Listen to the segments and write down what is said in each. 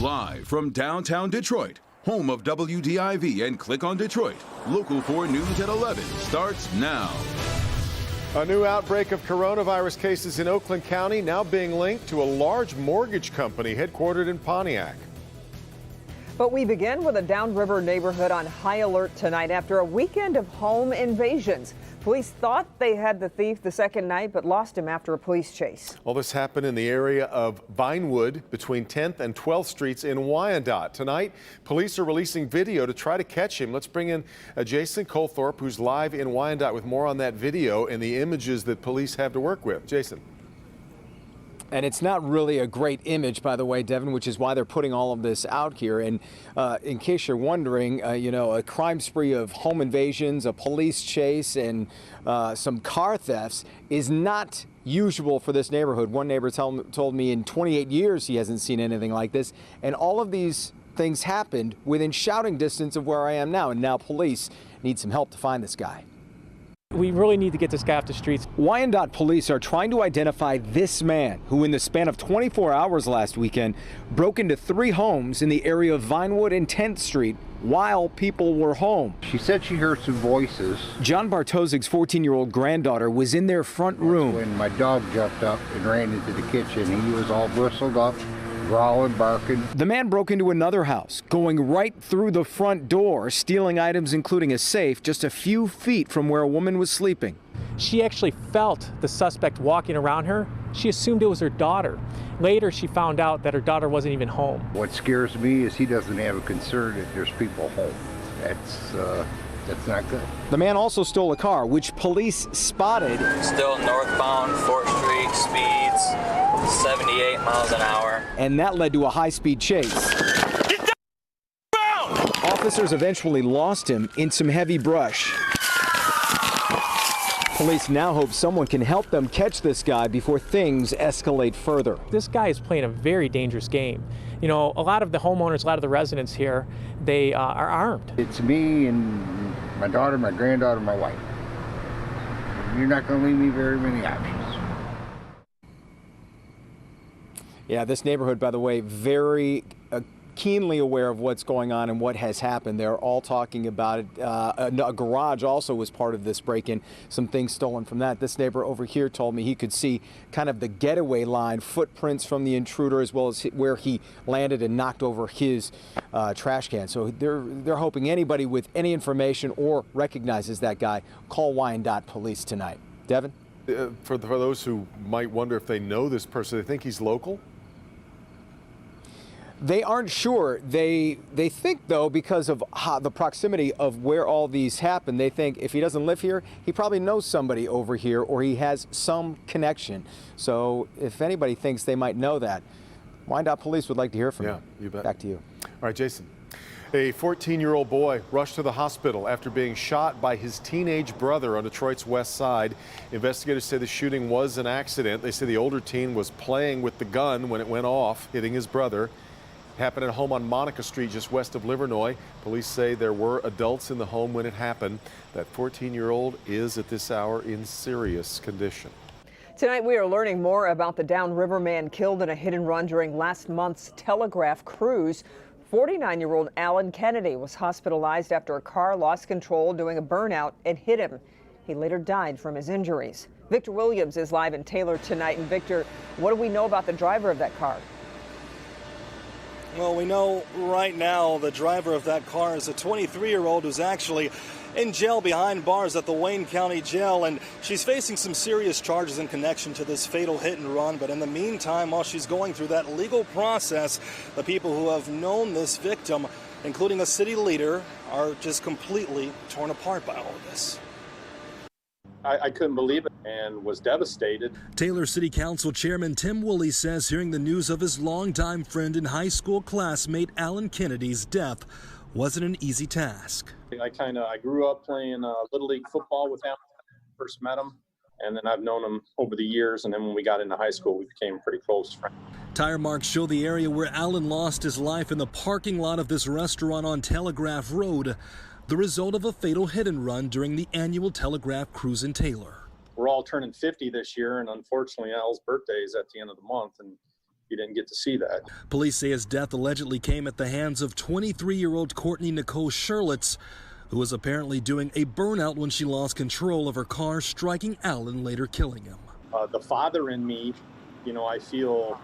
Live from downtown Detroit, home of WDIV and Click on Detroit, Local 4 News at 11 starts now. A new outbreak of coronavirus cases in Oakland County now being linked to a large mortgage company headquartered in Pontiac. But we begin with a downriver neighborhood on high alert tonight after a weekend of home invasions. Police thought they had the thief the second night, but lost him after a police chase. All this happened in the area of Vinewood between 10th and 12th Streets in Wyandotte. Tonight, police are releasing video to try to catch him. Let's bring in Jason Colthorpe, who's live in Wyandotte with more on that video and the images that police have to work with. Jason. And it's not really a great image, by the way, Devin, which is why they're putting all of this out here. And in case you're wondering, a crime spree of home invasions, a police chase, and some car thefts is not usual for this neighborhood. One neighbor told me in 28 years he hasn't seen anything like this. And all of these things happened within shouting distance of where I am now. And now police need some help to find this guy. We really need to get this guy off the streets. Wyandotte police are trying to identify this man who in the span of 24 hours last weekend broke into 3 homes in the area of Vinewood and 10th Street while people were home. She said she heard some voices. John Bartozig's 14-year-old granddaughter was in their front room. When my dog jumped up and ran into the kitchen, he was all bristled up, growling, barking. The man broke into another house, going right through the front door, stealing items including a safe just a few feet from where a woman was sleeping. She actually felt the suspect walking around her. She assumed it was her daughter. Later, she found out that her daughter wasn't even home. What scares me is he doesn't have a concern that there's people home. That's not good. The man also stole a car, which police spotted. Still northbound 4th Street, speeds 78 miles an hour. And that led to a high-speed chase. Officers eventually lost him in some heavy brush. Police now hope someone can help them catch this guy before things escalate further. This guy is playing a very dangerous game. You know, a lot of the homeowners, a lot of the residents here, they are armed. It's me and my daughter, my granddaughter, my wife. You're not going to leave me very many options. Yeah, this neighborhood, by the way, very keenly aware of what's going on and what has happened. They're all talking about it. A garage also was part of this break-in. Some things stolen from that. This neighbor over here told me he could see kind of the getaway line, footprints from the intruder, as well as where he landed and knocked over his trash can. So they're hoping anybody with any information or recognizes that guy, call Wyandotte police tonight. Devin? For those who might wonder if they know this person, they think he's local? They aren't sure. They think, though, because of the proximity of where all these happen, they think if he doesn't live here, he probably knows somebody over here or he has some connection. So if anybody thinks they might know that, Wyandotte police would like to hear from you. You bet. Back to you. All right, Jason. A 14-year-old boy rushed to the hospital after being shot by his teenage brother on Detroit's west side. Investigators say the shooting was an accident. They say the older teen was playing with the gun when it went off, hitting his brother. Happened at a home on Monica Street just west of Livernois. Police say there were adults in the home when it happened. That 14-year-old is at this hour in serious condition. Tonight we are learning more about the downriver man killed in a hit and run during last month's Telegraph cruise. 49-year-old Alan Kennedy was hospitalized after a car lost control doing a burnout and hit him. He later died from his injuries. Victor Williams is live in Taylor tonight. And Victor, what do we know about the driver of that car? Well, we know right now the driver of that car is a 23-year-old who's actually in jail behind bars at the Wayne County Jail, and she's facing some serious charges in connection to this fatal hit and run. But in the meantime, while she's going through that legal process, the people who have known this victim, including a city leader, are just completely torn apart by all of this. I couldn't believe it and was devastated. Taylor City Council Chairman Tim Woolley says hearing the news of his longtime friend and high school classmate Alan Kennedy's death wasn't an easy task. I grew up playing Little League football with him when I first met him, and then I've known him over the years, and then when we got into high school, we became pretty close friends. Tire marks show the area where Alan lost his life in the parking lot of this restaurant on Telegraph Road, the result of a fatal hit and run during the annual Telegraph cruise in Taylor. We're all turning 50 this year, and unfortunately Al's birthday is at the end of the month, and you didn't get to see that. Police say his death allegedly came at the hands of 23-year-old Courtney Nicole Sherlitz, who was apparently doing a burnout when she lost control of her car, striking Allen, later killing him. The father in me, I feel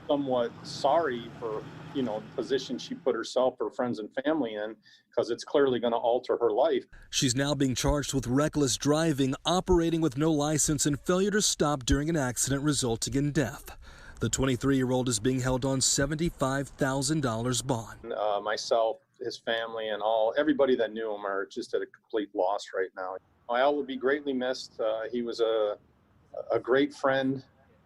somewhat sorry for, the position she put herself, her friends and family in, because it's clearly going to alter her life. She's now being charged with reckless driving, operating with no license, and failure to stop during an accident resulting in death. The 23-year-old is being held on $75,000 bond. Myself, his family, and everybody that knew him are just at a complete loss right now. Al will be greatly missed. He was a great friend,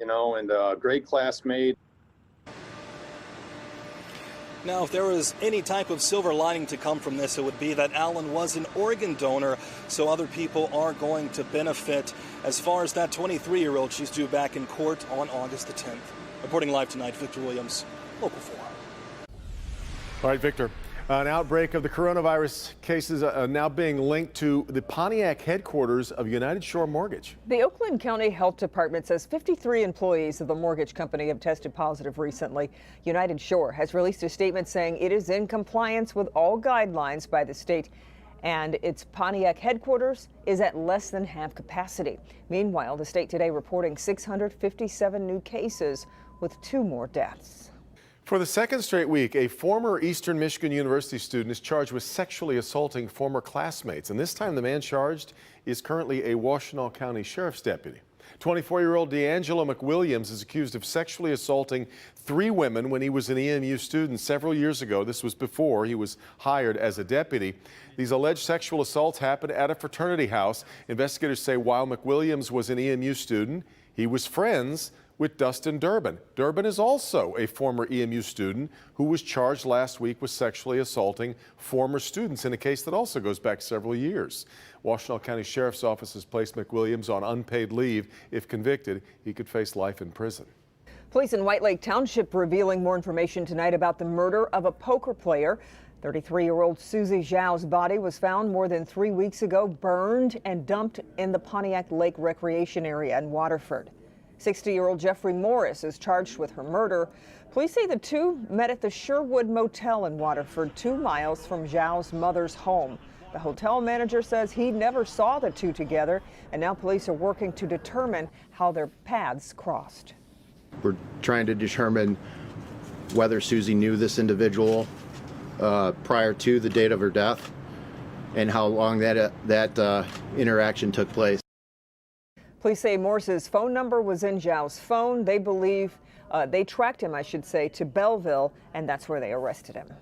and a great classmate. Now, if there was any type of silver lining to come from this, it would be that Allen was an organ donor, so other people are going to benefit. As far as that 23-year-old, she's due back in court on August the 10th. Reporting live tonight, Victor Williams, Local 4. All right, Victor. An outbreak of the coronavirus cases now being linked to the Pontiac headquarters of United Shore Mortgage. The Oakland County Health Department says 53 employees of the mortgage company have tested positive recently. United Shore has released a statement saying it is in compliance with all guidelines by the state, and its Pontiac headquarters is at less than half capacity. Meanwhile, the state today reporting 657 new cases with 2 more deaths. For the second straight week, a former Eastern Michigan University student is charged with sexually assaulting former classmates. And this time the man charged is currently a Washtenaw County Sheriff's deputy. 24-year-old D'Angelo McWilliams is accused of sexually assaulting 3 women when he was an EMU student several years ago. This was before he was hired as a deputy. These alleged sexual assaults happened at a fraternity house. Investigators say while McWilliams was an EMU student, he was friends with Dustin Durbin. Durbin is also a former EMU student who was charged last week with sexually assaulting former students in a case that also goes back several years. Washtenaw County Sheriff's Office has placed McWilliams on unpaid leave. If convicted, he could face life in prison. Police in White Lake Township revealing more information tonight about the murder of a poker player. 33-year-old Susie Zhao's body was found more than 3 weeks ago, burned and dumped in the Pontiac Lake Recreation Area in Waterford. 60-year-old Jeffrey Morris is charged with her murder. Police say the two met at the Sherwood Motel in Waterford, 2 miles from Zhao's mother's home. The hotel manager says he never saw the two together, and now police are working to determine how their paths crossed. We're trying to determine whether Susie knew this individual prior to the date of her death and how long that interaction took place. Police say Morse's phone number was in Zhao's phone. They believe they tracked him, to Belleville, and that's where they arrested him.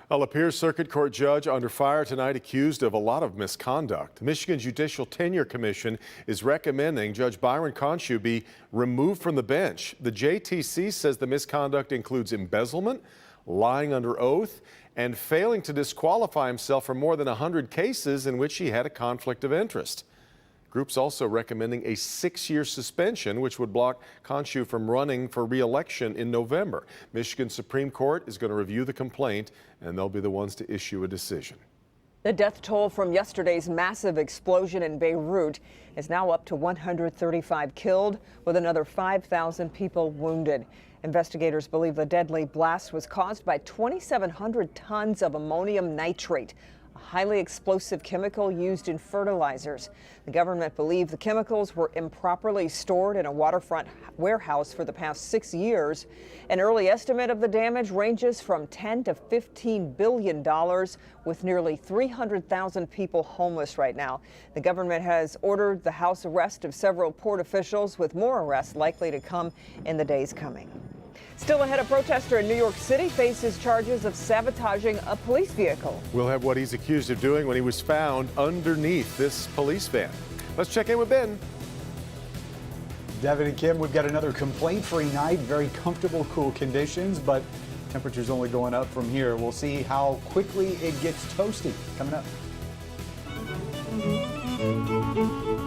A Lapeer Circuit Court judge under fire tonight, accused of a lot of misconduct. The Michigan Judicial Tenure Commission is recommending Judge Byron Conshu be removed from the bench. The JTC says the misconduct includes embezzlement, lying under oath, and failing to disqualify himself from more than 100 cases in which he had a conflict of interest. Group's also recommending a 6-year suspension, which would block Conshu from running for re-election in November. Michigan Supreme Court is going to review the complaint, and they'll be the ones to issue a decision. The death toll from yesterday's massive explosion in Beirut is now up to 135 killed, with another 5,000 people wounded. Investigators believe the deadly blast was caused by 2,700 tons of ammonium nitrate, a highly explosive chemical used in fertilizers. The government believed the chemicals were improperly stored in a waterfront warehouse for the past 6 years. An early estimate of the damage ranges from $10 to $15 billion, with nearly 300,000 people homeless right now. The government has ordered the house arrest of several port officials, with more arrests likely to come in the days coming. Still ahead, a protester in New York City faces charges of sabotaging a police vehicle. We'll have what he's accused of doing when he was found underneath this police van. Let's check in with Ben. Devin and Kim, we've got another complaint-free night, very comfortable, cool conditions, but temperatures only going up from here. We'll see how quickly it gets toasty coming up.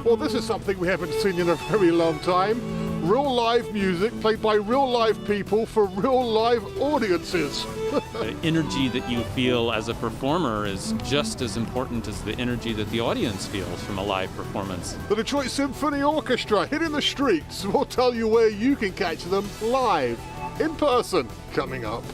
Well, this is something we haven't seen in a very long time. Real live music played by real live people for real live audiences. The energy that you feel as a performer is just as important as the energy that the audience feels from a live performance. The Detroit Symphony Orchestra hitting the streets. We'll tell you where you can catch them live in person coming up.